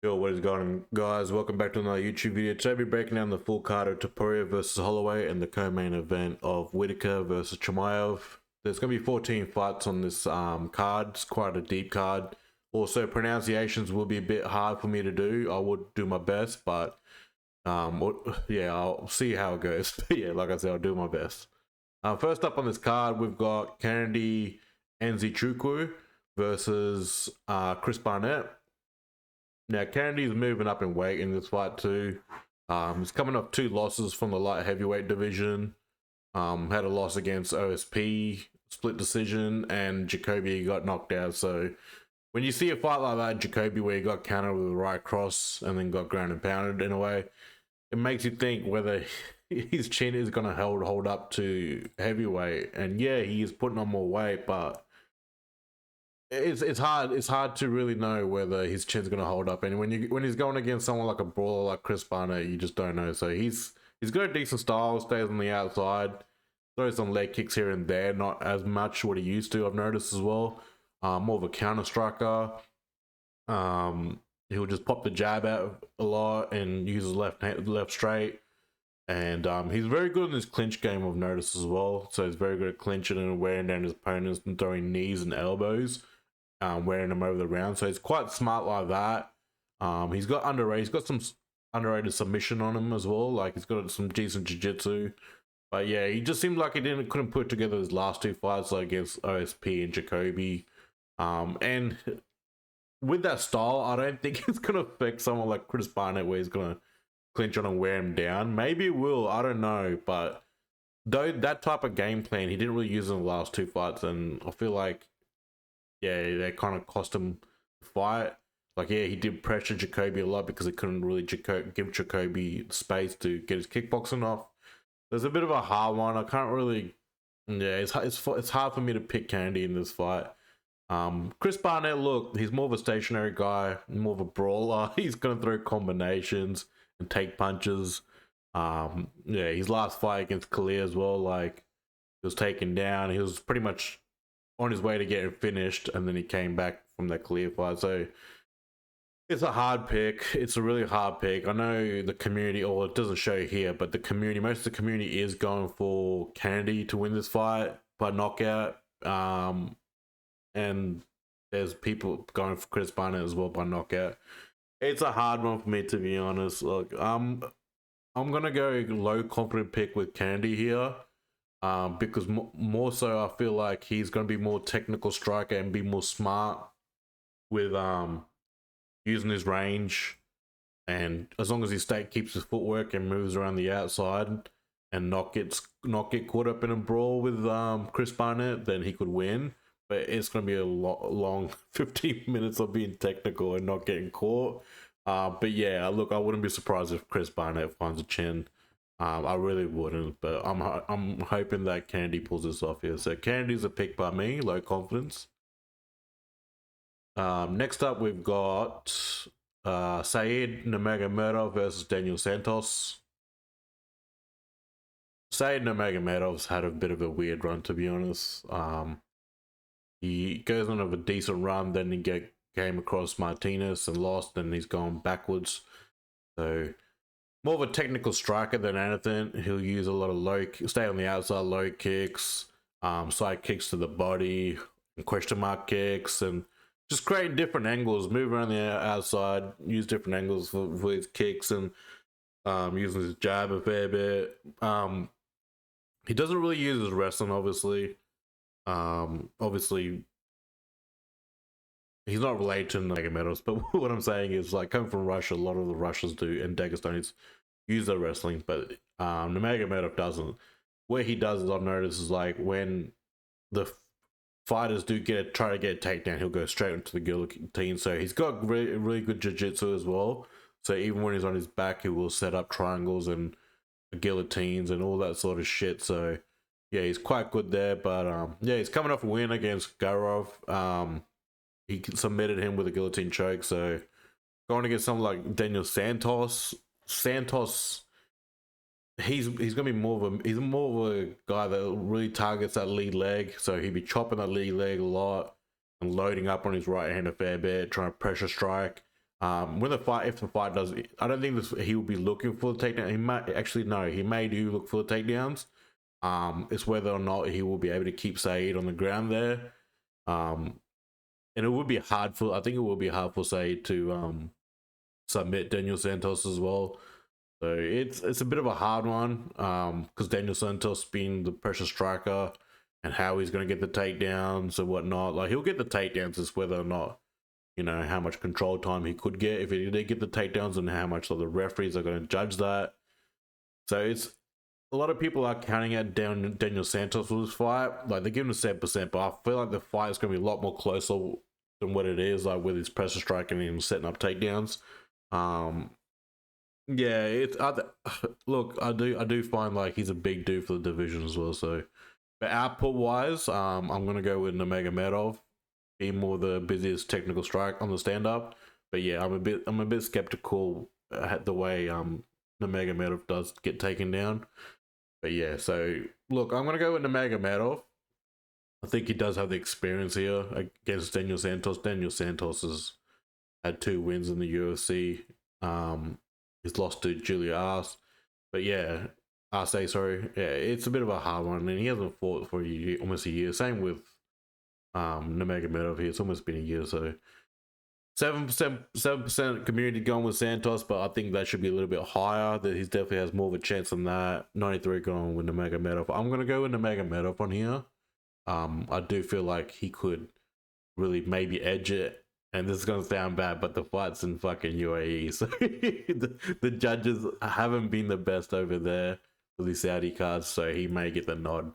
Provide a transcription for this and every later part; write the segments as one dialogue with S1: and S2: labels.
S1: Yo, what is going on, guys? Welcome back to another YouTube video. Today we're breaking down the full card of Topuria versus Holloway and the co-main event of Whittaker versus Chimaev. There's going to be 14 fights on this card. It's quite a deep card. Also, pronunciations will be a bit hard for me to do. I would do my best, but yeah, I'll see how it goes. Yeah, like I said, I'll do my best. First up on this card, we've got Kennedy Nzechukwu versus Chris Barnett. Now, Kennedy's moving up in weight in this fight too. He's coming off 2 losses from the light heavyweight division. Had a loss against OSP, split decision, and Jacoby got knocked out. So when you see a fight like that, Jacoby, where he got countered with a right cross and then got ground and pounded in a way, it makes you think whether his chin is going to hold up to heavyweight. And yeah, he is putting on more weight, but it's hard to really know whether his chin's gonna hold up. And when he's going against someone like a brawler like Chris Barnett, you just don't know. So he's got a decent style, stays on the outside, throws some leg kicks here and there, not as much what he used to, I've noticed as well. More of a counter striker. He'll just pop the jab out a lot and use his left straight. And he's very good in his clinch game, I've noticed as well. So he's very good at clinching and wearing down his opponents and throwing knees and elbows. Wearing him over the round, so he's quite smart like that. He's got some underrated submission on him as well. Like, he's got some decent jiu-jitsu, but yeah, he just seemed like he couldn't put together his last 2 fights, like against OSP and Jacoby. And with that style, I don't think it's gonna affect someone like Chris Barnett, where he's gonna clinch on and wear him down. Maybe it will, I don't know, but though that type of game plan he didn't really use in the last 2 fights, and I feel like, yeah, they kind of cost him the fight. Like, yeah, he did pressure Jacoby a lot because he couldn't really give Jacoby space to get his kickboxing off. There's a bit of a hard one. I can't really, yeah, it's hard for me to pick Kennedy in this fight. Chris Barnett, look, he's more of a stationary guy, more of a brawler. He's gonna throw combinations and take punches. Yeah, his last fight against Kalia as well, like, he was taken down. He was pretty much on his way to getting finished, and then he came back from that clear fight. So it's a hard pick. It's a really hard pick. I know the community, or it doesn't show here, but most of the community is going for Kennedy to win this fight by knockout. And there's people going for Chris Barnett as well by knockout. It's a hard one for me, to be honest. Look, I'm gonna go low confident pick with Kennedy here. Because more so, I feel like he's going to be more technical striker and be more smart with using his range, and as long as he keeps his footwork and moves around the outside and not get caught up in a brawl with Chris Barnett, then he could win. But it's going to be a long 15 minutes of being technical and not getting caught. But yeah, look, I wouldn't be surprised if Chris Barnett finds a chin. I really wouldn't, but I'm hoping that Kennedy pulls this off here. So Kennedy's a pick by me, low confidence. Next up, we've got Said Nurmagomedov versus Daniel Santos. Said Nurmagomedov's had a bit of a weird run, to be honest. He goes on a decent run, then he came across Martinez and lost, and he's gone backwards. So more of a technical striker than anything. He'll use a lot of stay on the outside, low kicks, side kicks to the body, and question mark kicks, and just create different angles, move around the outside, use different angles for his kicks, and using his jab a fair bit. He doesn't really use his wrestling, obviously. Obviously, he's not related to Nurmagomedov, but what I'm saying is, like, coming from Russia, a lot of the Russians do, and Dagestanis use their wrestling, but Nurmagomedov doesn't. Where he does, I've noticed, is like when the fighters do try to get a takedown, he'll go straight into the guillotine. So he's got really good jiu-jitsu as well. So even when he's on his back, he will set up triangles and guillotines and all that sort of shit. So yeah, he's quite good there. But yeah, he's coming off a win against Garov. He submitted him with a guillotine choke. So going against someone like Daniel Santos, he's gonna be more of a guy that really targets that lead leg. So he'd be chopping that lead leg a lot and loading up on his right hand a fair bit, trying to pressure strike. When the fight, if the fight does, I don't think he will be looking for the takedown. He might actually no, he may do look for the takedowns. It's whether or not he will be able to keep Saeed on the ground there. And it would be hard for, I think it will be hard for Saeed to submit Daniel Santos as well. So it's a bit of a hard one because Daniel Santos being the pressure striker and how he's going to get the takedowns and whatnot. Like, he'll get the takedowns, it's whether or not, you know, how much control time he could get if he did get the takedowns and how much of the referees are going to judge that. So it's, a lot of people are counting out Daniel Santos for this fight. Like, they're giving him 7%, but I feel like the fight is going to be a lot more closer than what it is, like with his pressure striking and setting up takedowns. Yeah, it's look, I do find like he's a big dude for the division as well. So, but output wise, I'm gonna go with Nurmagomedov. Be more the busiest technical strike on the stand up. But yeah, I'm a bit skeptical at the way Nurmagomedov does get taken down. But yeah, so look, I'm gonna go with Nurmagomedov. I think he does have the experience here against Daniel Santos. Daniel Santos has had 2 wins in the UFC. He's lost to Julia Arce. But yeah, Arce, sorry. Yeah, it's a bit of a hard one. And he hasn't fought for almost a year. Same with Nurmagomedov here. It's almost been a year. So 7% community going with Santos, but I think that should be a little bit higher. That he definitely has more of a chance than that. 93 going with Nurmagomedov. I'm going to go with Nurmagomedov on here. I do feel like he could really maybe edge it. And this is going to sound bad, but the fight's in fucking UAE. So the judges haven't been the best over there for the Saudi cards. So he may get the nod.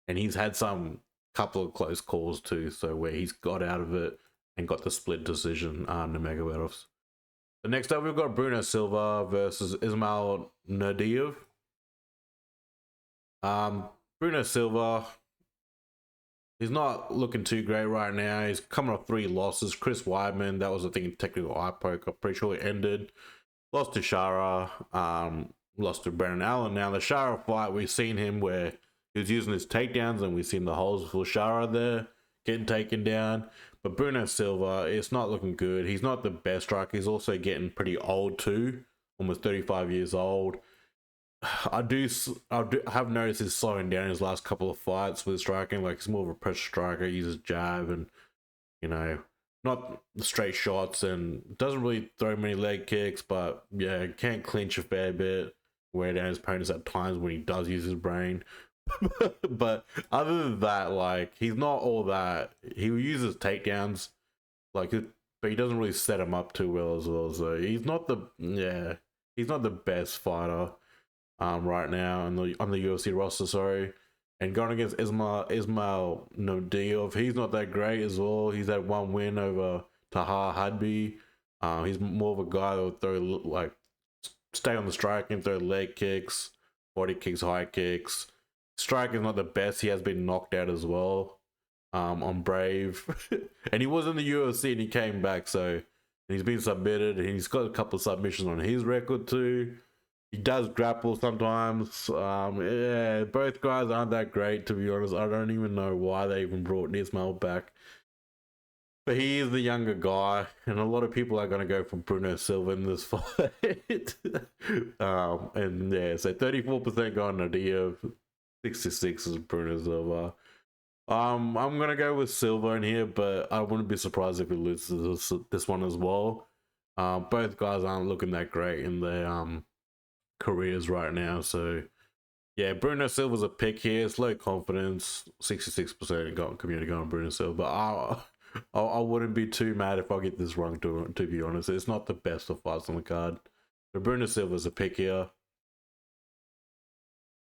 S1: And he's had some couple of close calls too. So where he's got out of it and got the split decision on Nurmagomedov's. The next up, we've got Bruno Silva versus Ismail Naurdiev. Bruno Silva, he's not looking too great right now. He's coming off 3 losses. Chris Weidman, that was, I think, a technical eye poke. I'm pretty sure it ended. Lost to Shara. Lost to Brandon Allen. Now, the Shara fight, we've seen him where he was using his takedowns, and we've seen the holes for Shara there getting taken down. But Bruno Silva, it's not looking good. He's not the best striker. He's also getting pretty old too. Almost 35 years old. I have noticed he's slowing down his last couple of fights with striking. Like, he's more of a pressure striker, uses jab and, you know, not straight shots, and doesn't really throw many leg kicks, but yeah, can't clinch a fair bit, wear down his opponents at times when he does use his brain. But other than that, like, he's not all that. He uses takedowns, like, but he doesn't really set him up too well as well. So he's not the best fighter right now on the UFC roster, sorry. And going against Ismail Naurdiev, he's not that great as well. He's had 1 win over Taha Hadbi. He's more of a guy that will throw, like, stay on the strike and throw leg kicks, body kicks, high kicks. Strike is not the best. He has been knocked out as well on Brave. And he was in the UFC and he came back, so he's been submitted, and he's got a couple of submissions on his record too. He does grapple sometimes. Yeah, both guys aren't that great, to be honest. I don't even know why they even brought Ismail back. But he is the younger guy, and a lot of people are going to go for Bruno Silva in this fight. And yeah, so 34% going to Naurdiev, 66 is Bruno Silva. I'm going to go with Silva in here, but I wouldn't be surprised if he loses this one as well. Both guys aren't looking that great in their careers right now, so yeah, Bruno Silva's a pick here. It's low confidence, 66% community going Bruno Silva, but I wouldn't be too mad if I get this wrong, to be honest. It's not the best of fights on the card, but Bruno Silva's a pick here.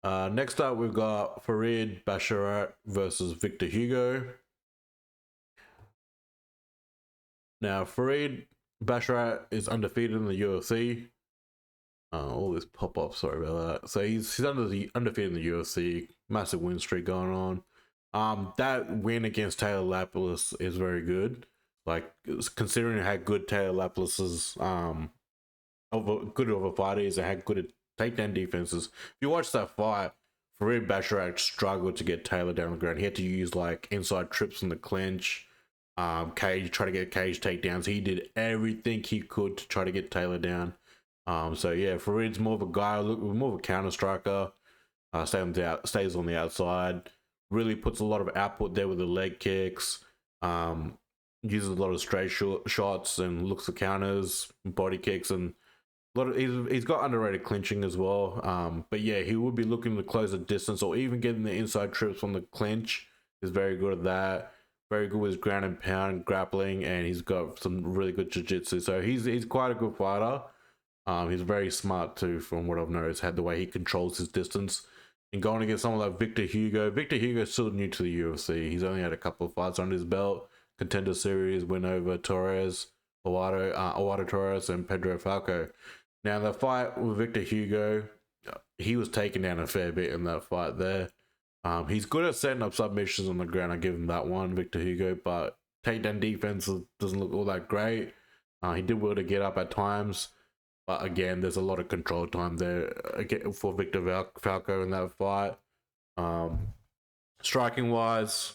S1: Next up, we've got Farid Basharat versus Victor Hugo. Now, Farid Basharat is undefeated in the UFC. All this pop-up, sorry about that. So he's undefeated in the UFC, massive win streak going on. That win against Taylor Lapilus is very good. Like, considering how good Taylor Lapilus is, good of a fighter is, and how good at takedown defenses. If you watch that fight, Farid Basharat struggled to get Taylor down the ground. He had to use like inside trips in the clinch. Cage, try to get Cage takedowns. He did everything he could to try to get Taylor down. So yeah, Farid's more of a guy, more of a counter striker. Stays on the outside. Really puts a lot of output there with the leg kicks. Uses a lot of straight shots and looks for counters, body kicks, and a lot of he's got underrated clinching as well. But yeah, he would be looking to close the distance or even getting the inside trips from the clinch. He's very good at that. Very good with his ground and pound grappling, and he's got some really good jiu-jitsu. So he's quite a good fighter. He's very smart too, from what I've noticed. Had the way he controls his distance. And going against someone like Victor Hugo. Victor Hugo's still new to the UFC. He's only had a couple of fights under his belt. Contender Series win over Torres, Eduardo Torres, and Pedro Falco. Now the fight with Victor Hugo, he was taken down a fair bit in that fight there. He's good at setting up submissions on the ground. I give him that one, Victor Hugo, but takedown defense doesn't look all that great. He did well to get up at times, but again, there's a lot of control time there for Victor Falco in that fight. Striking wise,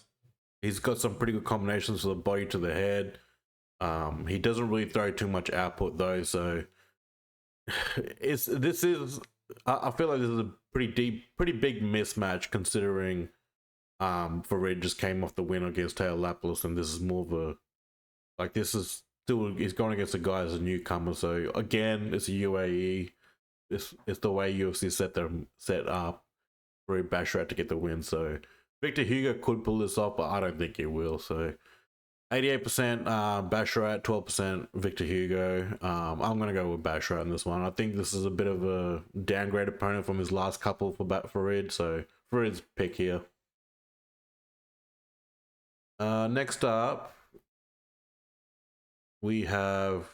S1: he's got some pretty good combinations from the body to the head. He doesn't really throw too much output though, so I feel like this is a pretty big mismatch, considering Farid just came off the win against Taylor Lapilus, and this is more of he's going against a guy as a newcomer. So again, it's a UAE. It's the way UFC set up for Basharat to get the win. So Victor Hugo could pull this off, but I don't think he will. So 88% Basharat, 12% Victor Hugo. I'm going to go with Basharat in this one. I think this is a bit of a downgrade opponent from his last couple for Farid. So Farid's pick here. Next up, we have...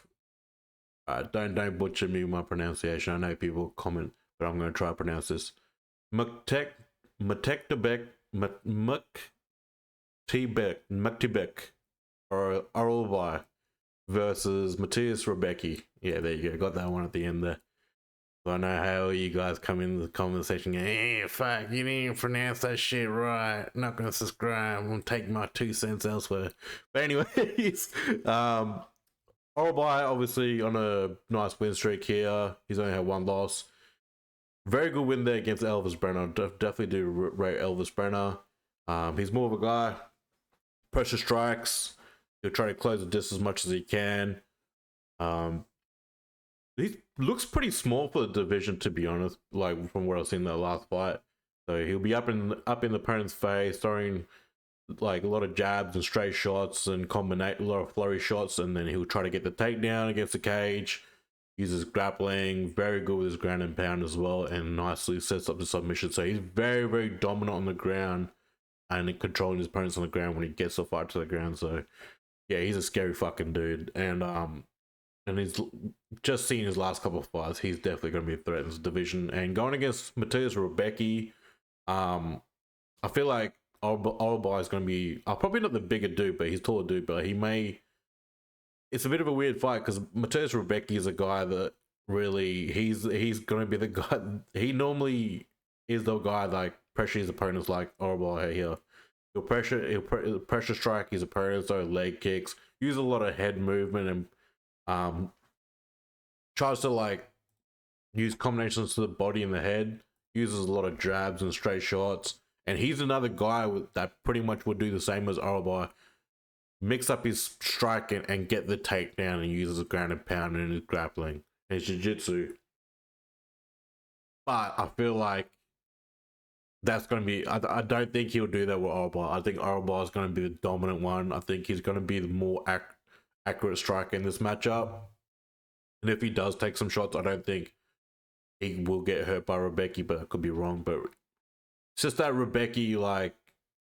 S1: don't butcher me with my pronunciation. I know people comment, but I'm going to try to pronounce this. Myktybek, or Orolbai versus Mateusz Rębecki. Yeah, there you go. Got that one at the end there. So I know how you guys come in the comment section and hey, fuck, you didn't even pronounce that shit right. Not gonna subscribe. I'm gonna take my 2 cents elsewhere. But anyways, Orolbai obviously on a nice win streak here. He's only had 1 loss. Very good win there against Elvis Brenner. Definitely do rate Elvis Brenner. He's more of a guy. Pressure strikes. He'll try to close the distance as much as he can. He looks pretty small for the division, to be honest. Like from what I've seen in the last fight, so he'll be up in the opponent's face, throwing like a lot of jabs and straight shots and a lot of flurry shots, and then he'll try to get the takedown against the cage. Uses grappling, very good with his ground and pound as well, and nicely sets up the submission. So he's very, very dominant on the ground and controlling his opponents on the ground when he gets the fight to the ground. So yeah, he's a scary fucking dude. And he's just seen his last couple of fights. He's definitely going to be a threat in this division. And going against Mateusz Rębecki, I feel like Orolbai is going to be probably not the bigger dude, but he's taller dude, but he may. It's a bit of a weird fight because Mateusz Rębecki is a guy that really he's going to be the guy. He normally is the guy that like pressure his opponents like Orolbai here. He'll pressure strike his opponents, so leg kicks, use a lot of head movement, and tries to like use combinations to the body and the head, uses a lot of jabs and straight shots. And he's another guy that pretty much would do the same as Orolbai. Mix up his strike and get the takedown and uses a ground and pound in his grappling and his jiu-jitsu. But I feel like that's going to be... I don't think he'll do that with Orolbai. I think Orolbai is going to be the dominant one. I think he's going to be the more accurate striker in this matchup. And if he does take some shots, I don't think he will get hurt by Rębecki, but I could be wrong. But it's just that Rębecki, like,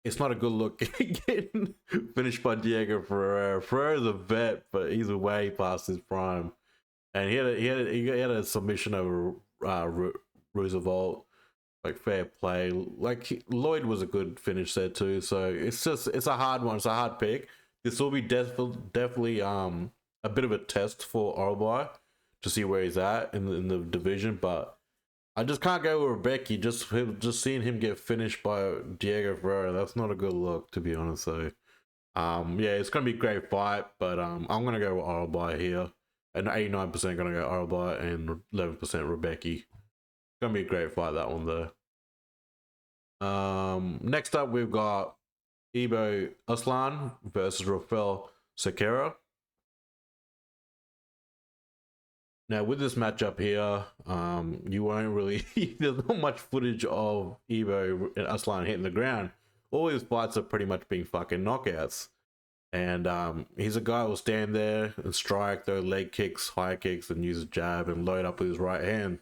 S1: it's not a good look getting finished by Diego Ferreira. Ferreira's a vet, but he's way past his prime. And he had a submission over Roosevelt, like fair play. Like Lloyd was a good finish there too. So it's a hard one. It's a hard pick. This will be definitely a bit of a test for Orolbai to see where he's at in the division, but I just can't go with Rębecki. Just seeing him get finished by Diego Ferreira, that's not a good look, to be honest. So Yeah, it's gonna be a great fight, but I'm gonna go with Orolbai here, and 89% gonna go Orolbai and 11% Rębecki. Gonna be a great fight, that one there. Next up we've got Ibo Aslan versus Raffael Cerqueira. Now with this matchup here, you won't really there's not much footage of Ibo and Aslan hitting the ground. All his fights are pretty much being fucking knockouts. And he's a guy who will stand there and strike, throw leg kicks, high kicks, and use a jab and load up with his right hand.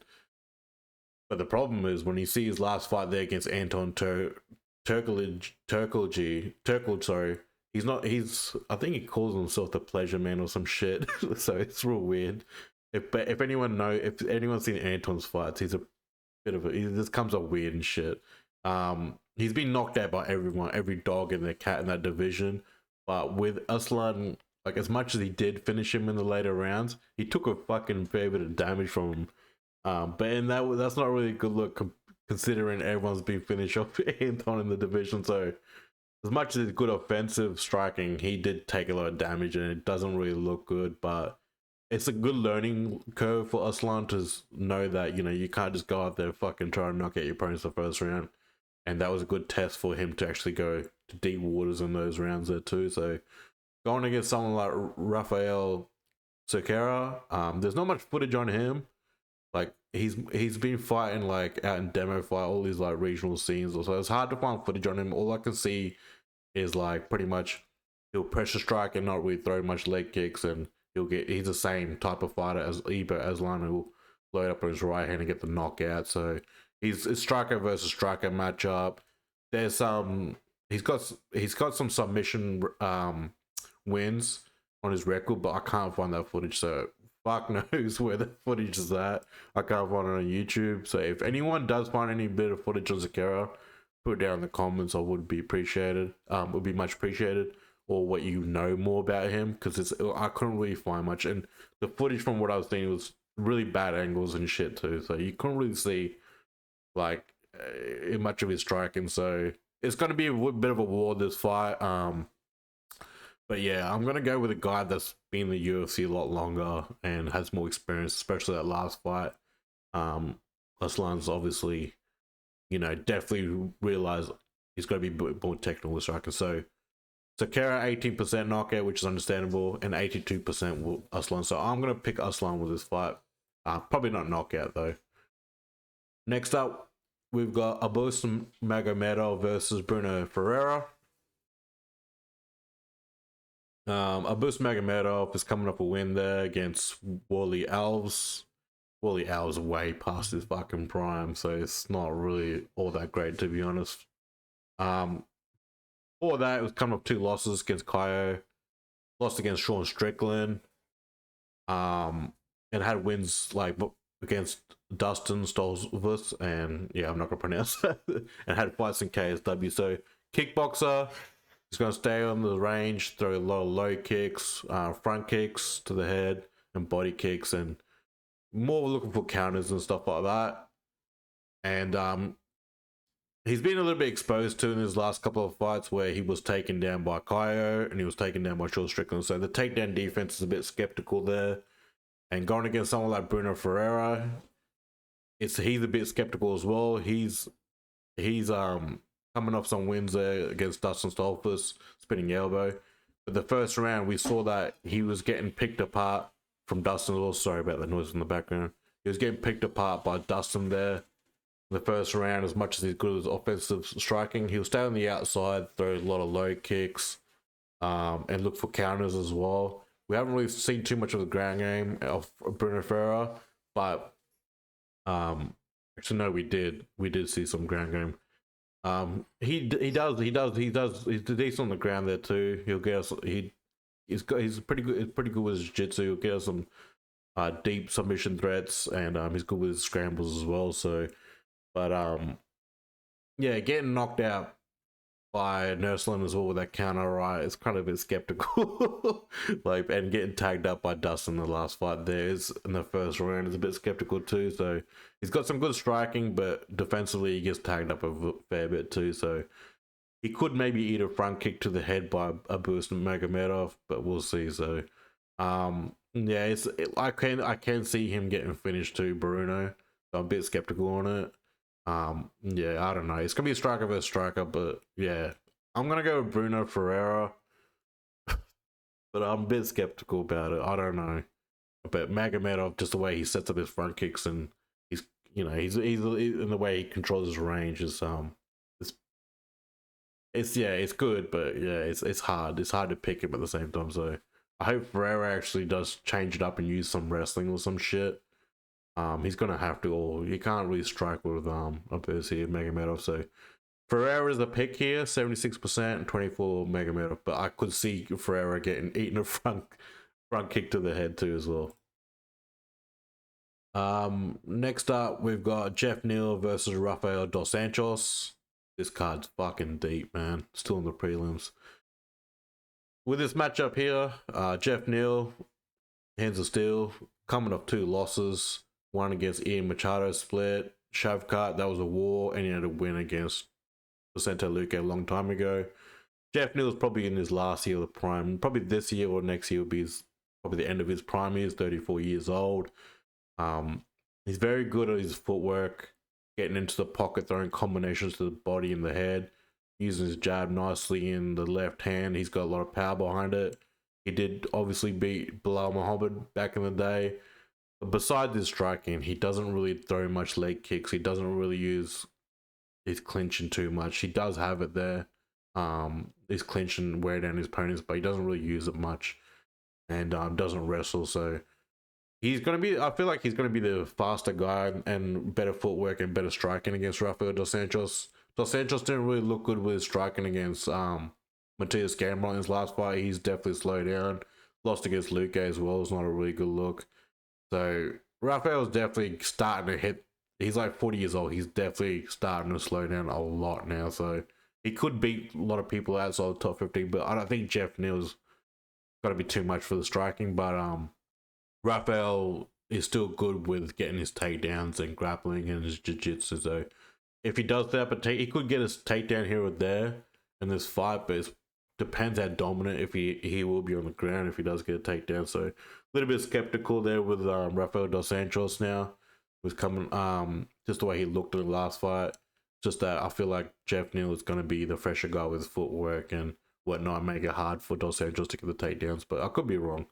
S1: But the problem is when you see his last fight there against Anton Turkalj, sorry, I think he calls himself the pleasure man or some shit. So it's real weird. If anyone's seen Anton's fights, he's a bit of he just comes up weird and shit. He's been knocked out by everyone, every dog and their cat in that division. But with Aslan, like as much as he did finish him in the later rounds, he took a fucking fair bit of damage from him. But that's not really a good look considering everyone's been finished off Anton in the division. So as much as it's good offensive striking, he did take a lot of damage and it doesn't really look good. But it's a good learning curve for Aslan to know that, you can't just go out there and fucking try to knock out your opponents the first round. And that was a good test for him to actually go to deep waters in those rounds there too. So going against someone like Raffael Cerqueira, there's not much footage on him. Like he's been fighting like out in demo fight, all these like regional scenes. So it's hard to find footage on him. All I can see is like pretty much he'll pressure strike and not really throw much leg kicks, and he's the same type of fighter as Ibo Aslan, who'll load up on his right hand and get the knockout. So he's a striker versus striker matchup. There's he's got some submission wins on his record, but I can't find that footage. So fuck knows where the footage is at. I can't find it on YouTube. So if anyone does find any bit of footage on Cerqueira, put it down in the comments. I would be appreciated. Would be much appreciated. Or what you know more about him, because I couldn't really find much, and the footage from what I was seeing was really bad angles and shit too. So you couldn't really see like much of his striking. So it's going to be a bit of a war this fight. But yeah, I'm going to go with a guy that's been in the UFC a lot longer and has more experience, especially that last fight. Aslan's obviously, definitely realized he's going to be more technical with striking. So Cerqueira 18% knockout, which is understandable, and 82% with Aslan. So I'm going to pick Aslan with this fight. Probably not knockout though. Next up, we've got Magomed Ankalaev versus Bruno Ferreira. Magomed is coming up a win there against Wally Alves. Wally Alves way past his fucking prime, so it's not really all that great, to be honest. Before that, it was coming up 2 losses against Kaio, lost against Sean Strickland, and had wins like against Dustin Stolzvus, and yeah, I'm not gonna pronounce that, and had fights in KSW. So kickboxer, he's gonna stay on the range, throw a lot of low kicks, front kicks to the head, and body kicks, and more looking for counters and stuff like that. And he's been a little bit exposed to in his last couple of fights where he was taken down by Kaio and he was taken down by Sean Strickland. So the takedown defense is a bit skeptical there. And going against someone like Bruno Ferreira, he's a bit skeptical as well. He's coming off some wins there against Dustin Stolzfus, spinning elbow. But the first round, we saw that he was getting picked apart from Dustin. Oh, sorry about the noise in the background. He was getting picked apart by Dustin there. The first round, as much as he's good as offensive striking, he'll stay on the outside, throw a lot of low kicks, and look for counters as well. We haven't really seen too much of the ground game of Bruno Ferreira, but actually no, we did see some ground game. He's decent on the ground there too. He'll get us. He's pretty good with his jiu-jitsu. He'll get us some deep submission threats, and he's good with his scrambles as well. So. But yeah, getting knocked out by Aslan as well with that counter, right? It's kind of a bit skeptical. And getting tagged up by Dustin in the last fight there is in the first round is a bit skeptical too. So he's got some good striking, but defensively he gets tagged up a fair bit too. So he could maybe eat a front kick to the head by a boost Magomedov, but we'll see. So, yeah, I can see him getting finished too, Bruno. So I'm a bit skeptical on it. Yeah, I don't know. It's gonna be a striker versus striker, but yeah, I'm gonna go with Bruno Ferreira, but I'm a bit skeptical about it. I don't know, but Magomedov, just the way he sets up his front kicks and he's he's in the way he controls his range is it's good, but yeah, it's hard. It's hard to pick him at the same time. So I hope Ferreira actually does change it up and use some wrestling or some shit. He's gonna have to, or he can't really strike with obviously Magomedov. So Ferreira is the pick here, 76% and 24 Magomedov. But I could see Ferreira getting eaten a front kick to the head too as well. Next up we've got Geoff Neal versus Raffael dos Santos. This card's fucking deep, man. Still in the prelims. With this matchup here, Geoff Neal, hands of steel, coming off 2 losses. One against Ian Machado split. Shavkat, that was a war, and he had a win against Vicente Luque a long time ago. Geoff Neal is probably in his last year of the prime. Probably this year or next year will be probably the end of his prime. He's 34 years old. He's very good at his footwork, getting into the pocket, throwing combinations to the body and the head, using his jab nicely in the left hand. He's got a lot of power behind it. He did obviously beat Bilal Muhammad back in the day. But besides his striking, he doesn't really throw much leg kicks. He doesn't really use his clinching too much. He does have it there. His clinching wear down his opponents, but he doesn't really use it much. And doesn't wrestle, so he's going to be, I feel like he's going to be the faster guy and better footwork and better striking against Rafael dos Santos. Dos Santos didn't really look good with striking against Mateusz Gamrot in his last fight. He's definitely slowed down. Lost against Luque as well. It's not a really good look. So Rafael's definitely starting to hit. He's like 40 years old. He's definitely starting to slow down a lot now. So he could beat a lot of people outside the top 15, but I don't think Geoff Neal's got to be too much for the striking. But Raffael is still good with getting his takedowns and grappling and his jiu-jitsu. So if he does that, but he could get his takedown here or there in this fight, but it depends how dominant if he will be on the ground if he does get a takedown. So a little bit skeptical there with Rafael dos Santos now. Was coming just the way he looked in the last fight. Just that I feel like Geoff Neal is going to be the fresher guy with footwork and whatnot, make it hard for dos Santos to get the takedowns, but I could be wrong.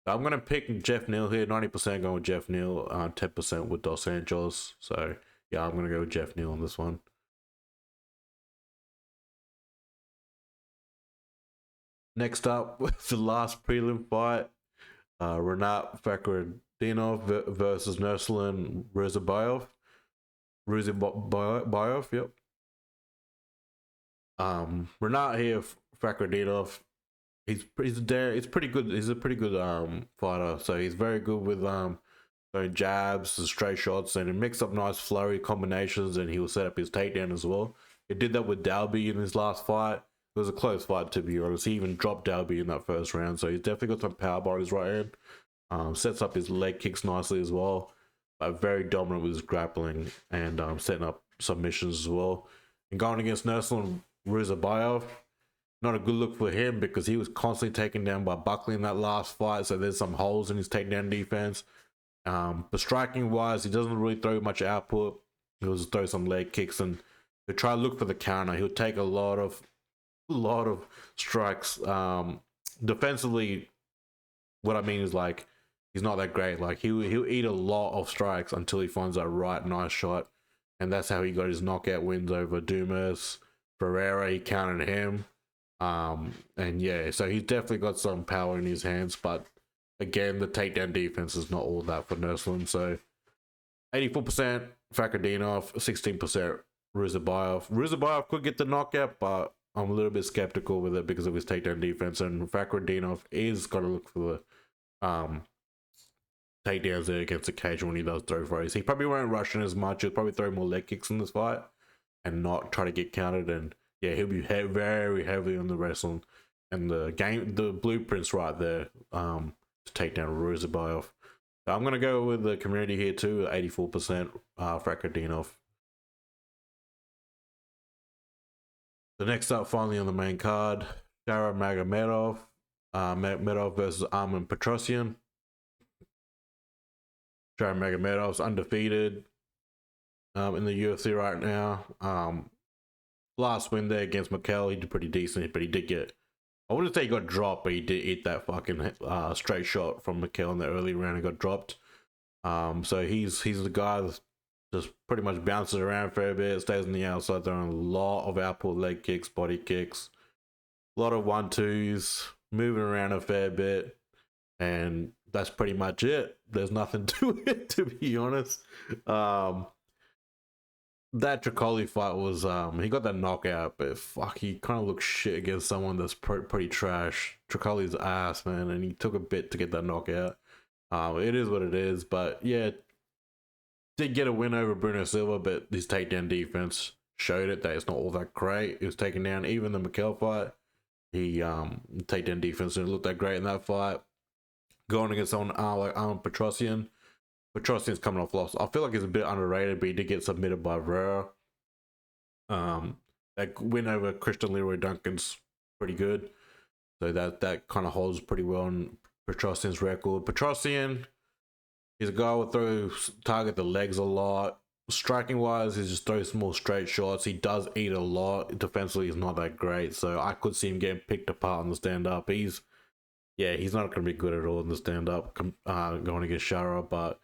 S1: I'm going to pick Geoff Neal here, 90% going with Geoff Neal, 10% with dos Santos. So, yeah, I'm going to go with Geoff Neal on this one. Next up, the last prelim fight, Rinat Fakhretdinov versus Nursulin Ruzibayev. Yep. Rinat here, Fakhretdinov. He's pretty good. He's a pretty good fighter. So he's very good with throwing jabs and straight shots, and he mixed up nice flurry combinations, and he will set up his takedown as well. He did that with Dalby in his last fight. It was a close fight, to be honest. He even dropped Dalby in that first round, so he's definitely got some power behind his right hand. Sets up his leg kicks nicely as well. But very dominant with his grappling and setting up submissions as well. And going against Nursulin Ruzibayev, not a good look for him because he was constantly taken down by Buckley in that last fight. So there's some holes in his takedown defense. But striking wise, he doesn't really throw much output. He'll just throw some leg kicks and he'll try to look for the counter. He'll take a lot of strikes. Defensively, what I mean is like he's not that great. Like he'll eat a lot of strikes until he finds that right nice shot, and that's how he got his knockout wins over Dumas, Ferreira. He countered him. And yeah, so he's definitely got some power in his hands, but again, the takedown defense is not all that for Nursulin. So 84% Fakhretdinov, 16% Ruzibayev. Ruzibayev could get the knockout, but I'm a little bit skeptical with it because of his takedown defense, and Fakhretdinov is got to look for the takedowns there against the cage when he does throw throws. He probably won't rush in as much. He'll probably throw more leg kicks in this fight and not try to get countered. And yeah, he'll be very heavily on the wrestling and the blueprints right there to take down Ruzibayev. So I'm gonna go with the community here too, 84% Fakhretdinov. The next up, finally on the main card, Shara Magomedov versus Armen Petrosyan. Shara Magomedov's undefeated in the UFC right now. Last win there against Mikel, he did pretty decent, but he did get, I wouldn't say he got dropped, but he did eat that fucking straight shot from Mikel in the early round and got dropped. So he's the guy that just pretty much bounces around for a bit, stays on the outside, throwing a lot of output leg kicks, body kicks, a lot of 1-2s, moving around a fair bit, and that's pretty much it. There's nothing to it, to be honest. That Tricoli fight was, he got that knockout, but fuck, he kind of looked shit against someone that's pretty trash. Tricoli's ass, man, and he took a bit to get that knockout. It is what it is, but yeah, did get a win over Bruno Silva, but his takedown defense showed it that it's not all that great. He was taking down even the Mikel fight. He takedown defense didn't look that great in that fight. Going against someone like Armen Petrosyan. Petrosyan's coming off loss. I feel like he's a bit underrated, but he did get submitted by Ferreira. That win over Christian Leroy Duncan's pretty good. So that kind of holds pretty well on Petrosyan's record. Petrosyan, he's a guy who will target the legs a lot. Striking wise, he just throws small straight shots. He does eat a lot. Defensively, he's not that great. So I could see him getting picked apart in the stand up. He's not going to be good at all in the stand up going against Shara, but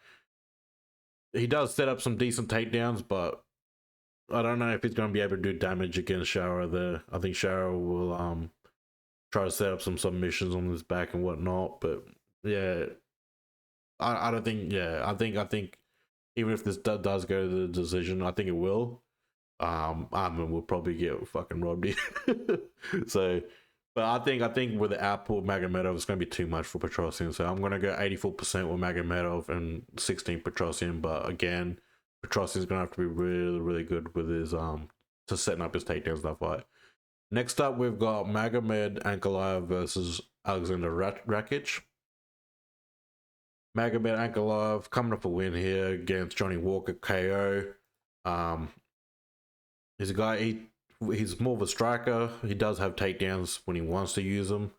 S1: he does set up some decent takedowns, but I don't know if he's going to be able to do damage against Shara there. I think Shara will try to set up some submissions on his back and whatnot, but yeah, I don't think, I think even if this does go to the decision, I think it will. Armen will probably get fucking robbed here. So, but I think with the output Magomedov, it's going to be too much for Petrosyan. So I'm going to go 84% with Magomedov and 16 Petrosyan. But again, Petrosyan's going to have to be really, really good with his to setting up his takedowns in that fight. Next up, we've got Magomed Ankalaev versus Aleksandar Rakić. Magomed Ankalaev coming up a win here against Johnny Walker KO. He's a guy, he's more of a striker. He does have takedowns when he wants to use them.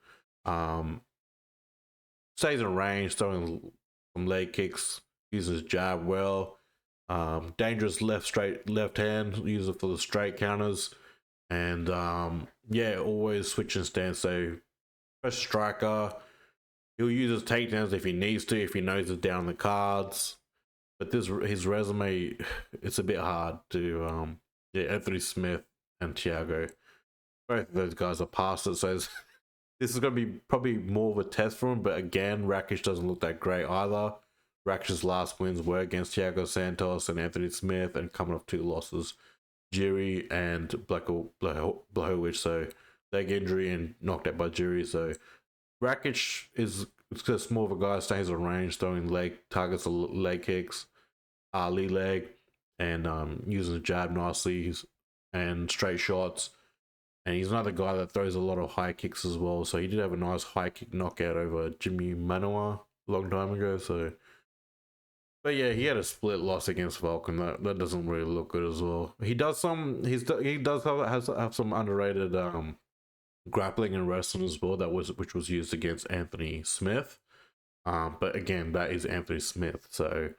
S1: Stays in range, throwing some leg kicks, uses jab well. Dangerous left hand, uses it for the straight counters. And always switching stance. So first striker, he'll use his takedowns if he needs to, if he knows it's down the cards. But his resume, it's a bit hard to Anthony Smith and Thiago, both of those guys are past it, so this is going to be probably more of a test for him. But again, Rakić doesn't look that great either. Rakic's last wins were against Thiago Santos and Anthony Smith, and coming off 2 losses, Jiri and Blachowicz. So leg injury and knocked out by Jiri. So Rakić is just more of a guy who stays on range, throwing targets leg kicks, lead leg, and using the jab nicely and straight shots. And he's another guy that throws a lot of high kicks as well. So he did have a nice high kick knockout over Jimmy Manoa a long time ago. So, but yeah, he had a split loss against Falcon. That doesn't really look good as well. He does have some underrated grappling and wrestling as well. Which was used against Anthony Smith. But again, that is Anthony Smith. So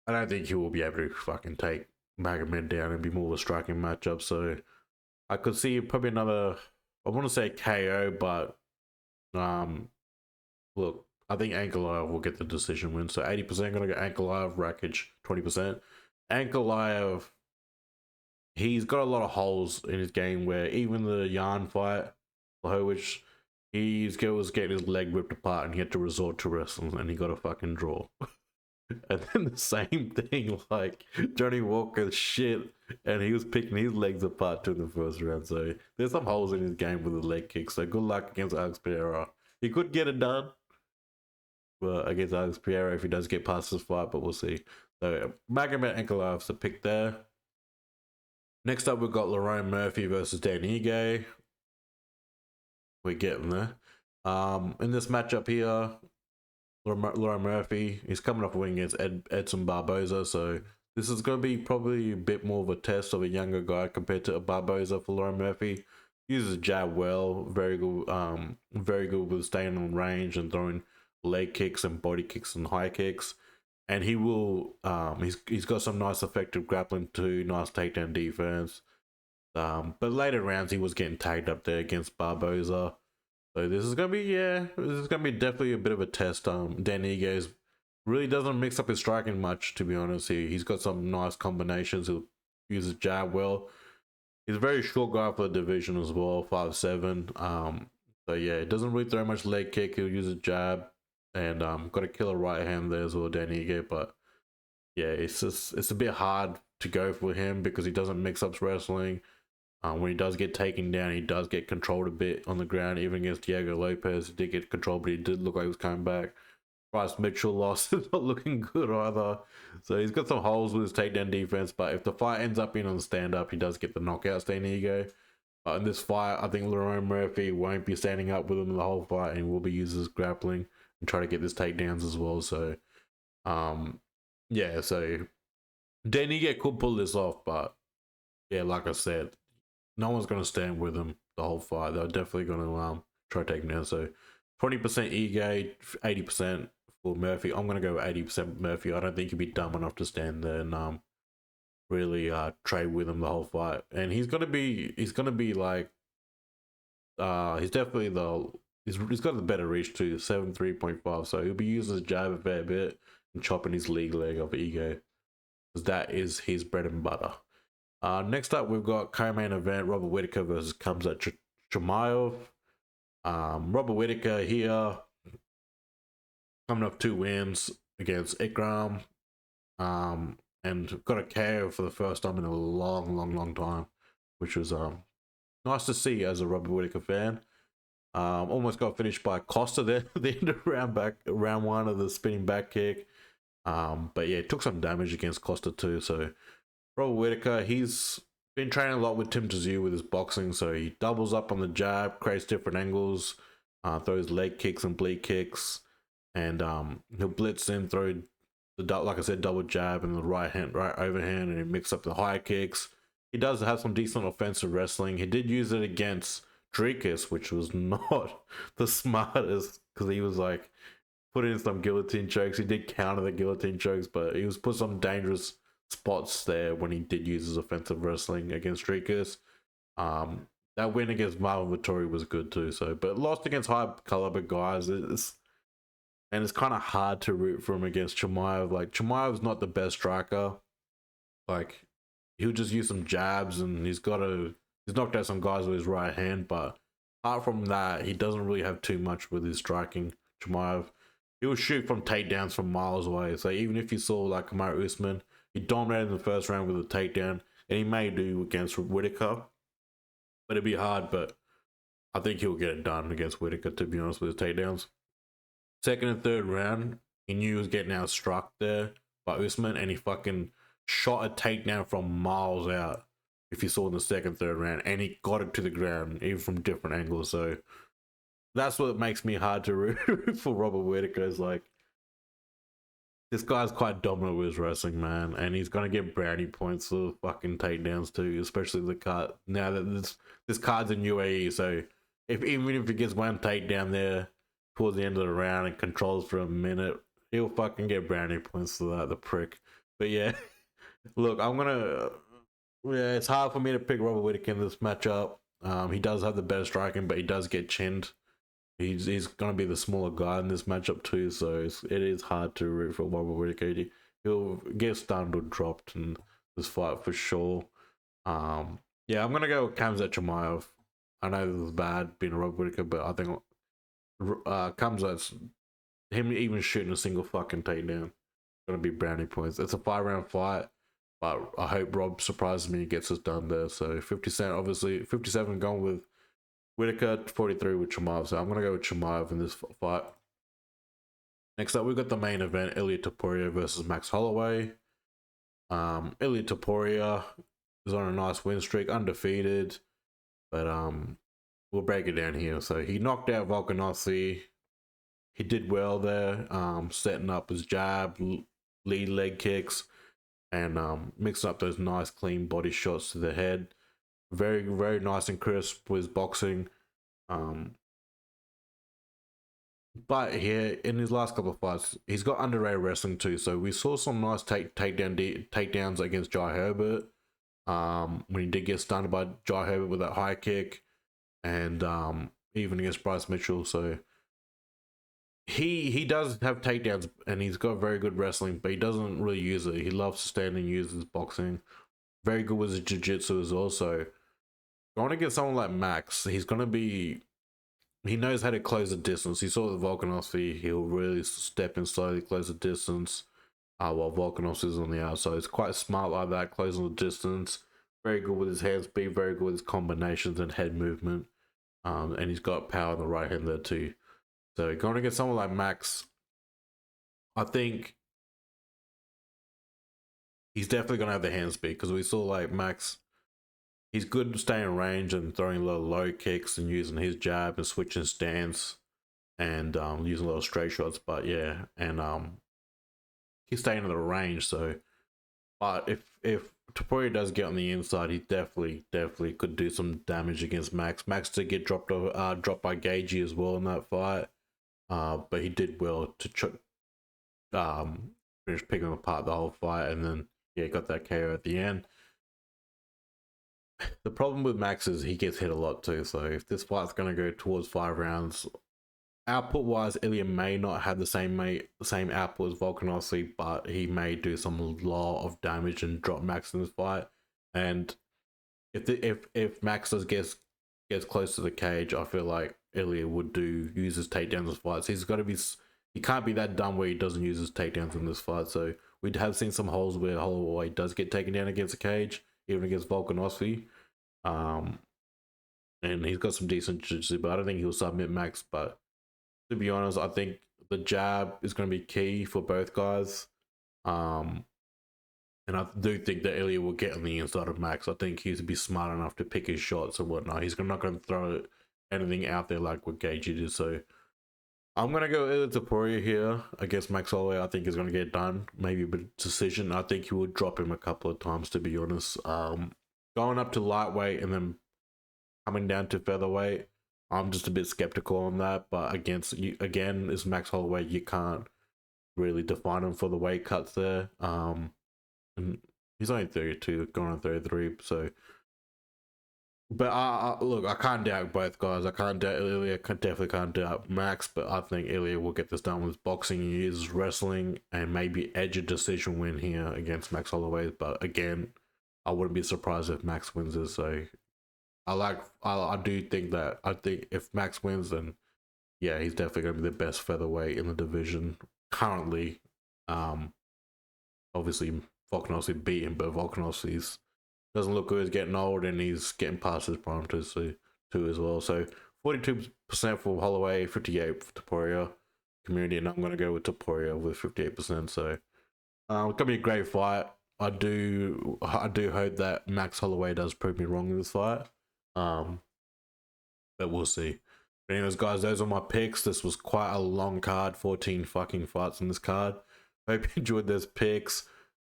S1: I don't think he will be able to fucking take Magomed down and be more of a striking matchup. So I could see probably another, I want to say KO, but look, I think Ankalaev will get the decision win. So 80% going to go Ankalaev, Rakić 20%. Ankalaev, he's got a lot of holes in his game where even the Yarn fight, Blachowicz, he was getting his leg ripped apart and he had to resort to wrestling and he got a fucking draw. And then the same thing, like Johnny Walker shit, and he was picking his legs apart too in the first round. So there's some holes in his game with the leg kicks. So good luck against Alex Pereira. He could get it done, but against Alex Pereira if he does get past this fight, but we'll see. So Magomed Ankalaev's the pick there. Next up, we've got Lerone Murphy versus Dan Ige. We're getting there. In this matchup here, Lerone Murphy, he's coming off a win against Edson Barboza, so This is going to be probably a bit more of a test of a younger guy compared to a Barboza for Lerone Murphy. Uses jab well, very good with staying on range and throwing leg kicks and body kicks and high kicks. And he will, he's got some nice effective grappling too, nice takedown defense. But later rounds he was getting tagged up there against Barboza. So this is gonna be, yeah, this is gonna be definitely a bit of a test. Dan Ige really doesn't mix up his striking much, to be honest. He's got some nice combinations. He'll use his jab well. He's a very short guy for the division as well, 5'7". So yeah, he doesn't really throw much leg kick. He'll use a jab, and got a killer right hand there as well, Dan Ige. But yeah, it's a bit hard to go for him because he doesn't mix up wrestling. When he does get taken down, he does get controlled a bit on the ground. Even against Diego Lopez, he did get controlled, but he did look like he was coming back. Bryce Mitchell lost. It's not looking good either. So he's got some holes with his takedown defense, but if the fight ends up being on the stand-up, he does get the knockout, Dan Ige. But in this fight, I think Lerone Murphy won't be standing up with him the whole fight and will be using his grappling and try to get his takedowns as well. So, yeah, so Dan Ige could pull this off, but yeah, like I said, no one's going to stand with him the whole fight. They're definitely going to try to take him down. So 20% Ige, 80% for Murphy. I'm going to go with 80% Murphy. I don't think he'd be dumb enough to stand there and really trade with him the whole fight. And he's going to be like, he's definitely he's got the better reach too, 7'3.5. So he'll be using his jab a fair bit and chopping his league leg off Ige, because that is his bread and butter. Next up, we've got co-main event, Robert Whittaker versus Khamzat Chimaev. Robert Whittaker here, coming off 2 wins against Ikram, and got a KO for the first time in a long time, which was nice to see as a Robert Whittaker fan. Almost got finished by Costa there at the end of round 1 of the spinning back kick. But yeah, took some damage against Costa too. So Robert Whittaker, he's been training a lot with Tim Tszyu with his boxing, so he doubles up on the jab, creates different angles, throws leg kicks and bleed kicks, and he'll blitz in, throw the, like I said, double jab and the right overhand, and he mix up the high kicks. He does have some decent offensive wrestling. He did use it against Dricus, which was not the smartest, because he was like putting in some guillotine chokes. He did counter the guillotine chokes, but he was put some dangerous spots there when he did use his offensive wrestling against Dricus. That win against Marvin Vettori was good too. So, but lost against high caliber guys, it's kind of hard to root for him against Chimaev. Like, Chimaev's not the best striker. Like, he'll just use some jabs, and he's knocked out some guys with his right hand, but apart from that, he doesn't really have too much with his striking. Chimaev, he'll shoot from takedowns from miles away. So even if you saw like Kamaru Usman, he dominated in the first round with a takedown, and he may do against Whittaker, but it'd be hard. But I think he'll get it done against Whittaker, to be honest, with his takedowns. Second and third round, he knew he was getting out struck there by Usman, and he fucking shot a takedown from miles out, if you saw in the second, third round, and he got it to the ground, even from different angles. So that's what makes me hard to root for Robert Whittaker. Is like, this guy's quite dominant with his wrestling, man, and he's gonna get brownie points for fucking takedowns too, especially the card. Now that this card's in UAE, so even if he gets one takedown there towards the end of the round and controls for a minute, he'll fucking get brownie points for that, the prick. But yeah, look, yeah, it's hard for me to pick Robert Whittaker in this matchup. He does have the better striking, but he does get chinned. He's going to be the smaller guy in this matchup too, so it is hard to root for Robert Whittaker. He'll get stunned or dropped in this fight for sure. Yeah, I'm going to go with Khamzat Chimaev. I know this is bad being a Robert Whittaker, but I think Khamzat's, him even shooting a single fucking takedown, going to be brownie points. It's a 5-round fight, but I hope Rob surprises me and gets us done there. So 57 going with Whittaker, 43 with Chimaev. So I'm going to go with Chimaev in this fight. Next up, we've got the main event, Ilia Topuria versus Max Holloway. Ilia Topuria is on a nice win streak, undefeated. But we'll break it down here. So he knocked out Volkanovski. He did well there, setting up his jab, lead leg kicks. and mixing up those nice clean body shots to the head. Very, very nice and crisp with his boxing. But here in his last couple of fights, he's got underrated wrestling too. So we saw some nice takedowns against Jai Herbert. When he did get stunned by Jai Herbert with that high kick, and even against Bryce Mitchell. So he does have takedowns, and he's got very good wrestling, but he doesn't really use it. He loves to stand and use his boxing. Very good with his jiu-jitsu as well. So going to get someone like Max, he knows how to close the distance. He saw the Volkanovski, he'll really step in slowly, close the distance, while Volkanovski is on the outside. It's quite smart like that, closing the distance. Very good with his hand speed, very good with his combinations and head movement. And he's got power in the right hand there too. So going to get someone like Max, I think he's definitely going to have the hand speed, because we saw like Max, he's good at staying in range and throwing a lot of low kicks and using his jab and switching stance and using a lot of straight shots. But yeah, and he's staying in the range. So, but if Topuria does get on the inside, he definitely could do some damage against Max. Max did get dropped by Gagey as well in that fight, but he did well to finish picking him apart the whole fight, and then yeah, got that KO at the end. The problem with Max is he gets hit a lot too. So if this fight's going to go towards 5 rounds, output wise, Ilia may not have the same output as Volkanovski, but he may do some lot of damage and drop Max in this fight. And if Max does gets close to the cage, I feel like Ilia would use his takedowns in fights. He can't be that dumb where he doesn't use his takedowns in this fight. So we have seen some holes where Holloway does get taken down against the cage, even against Volkanovski. And he's got some decent jiu-jitsu, but I don't think he'll submit Max. But to be honest, I think the jab is going to be key for both guys. And I do think that Ilia will get on the inside of Max. I think he'll be smart enough to pick his shots and whatnot. He's not going to throw anything out there like what Gagey did. So I'm going to go Ilia Topuria here against Max Holloway. I think he's going to get done. Maybe a decision. I think he will drop him a couple of times, to be honest. Going up to lightweight and then coming down to featherweight, I'm just a bit skeptical on that. But again, is Max Holloway, you can't really define him for the weight cuts there. And he's only 32, going on 33. So, but look, I can't doubt both guys. I can't doubt Ilia. Definitely can't doubt Max. But I think Ilia will get this done with boxing. He is wrestling and maybe edge a decision win here against Max Holloway. But again, I wouldn't be surprised if Max wins this. So I do think that if Max wins, then yeah, he's definitely going to be the best featherweight in the division currently. Obviously Volkanovski beat him, but Volkanovski doesn't look good. He's getting old and he's getting past his prime too as well. So 42% for Holloway, 58% for Topuria community, and I'm going to go with Topuria with 58%. So it's going to be a great fight. I do hope that Max Holloway does prove me wrong in this fight. But we'll see. But anyways, guys, those are my picks. This was quite a long card, 14 fucking fights in this card. Hope you enjoyed those picks.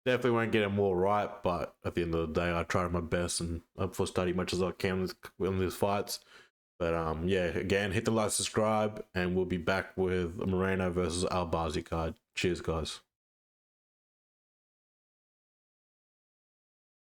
S1: Definitely won't get them all right, but at the end of the day, I tried my best and for study much as I can on these fights. But yeah, again, hit the like, subscribe, and we'll be back with Moreno versus Albazi card. Cheers, guys.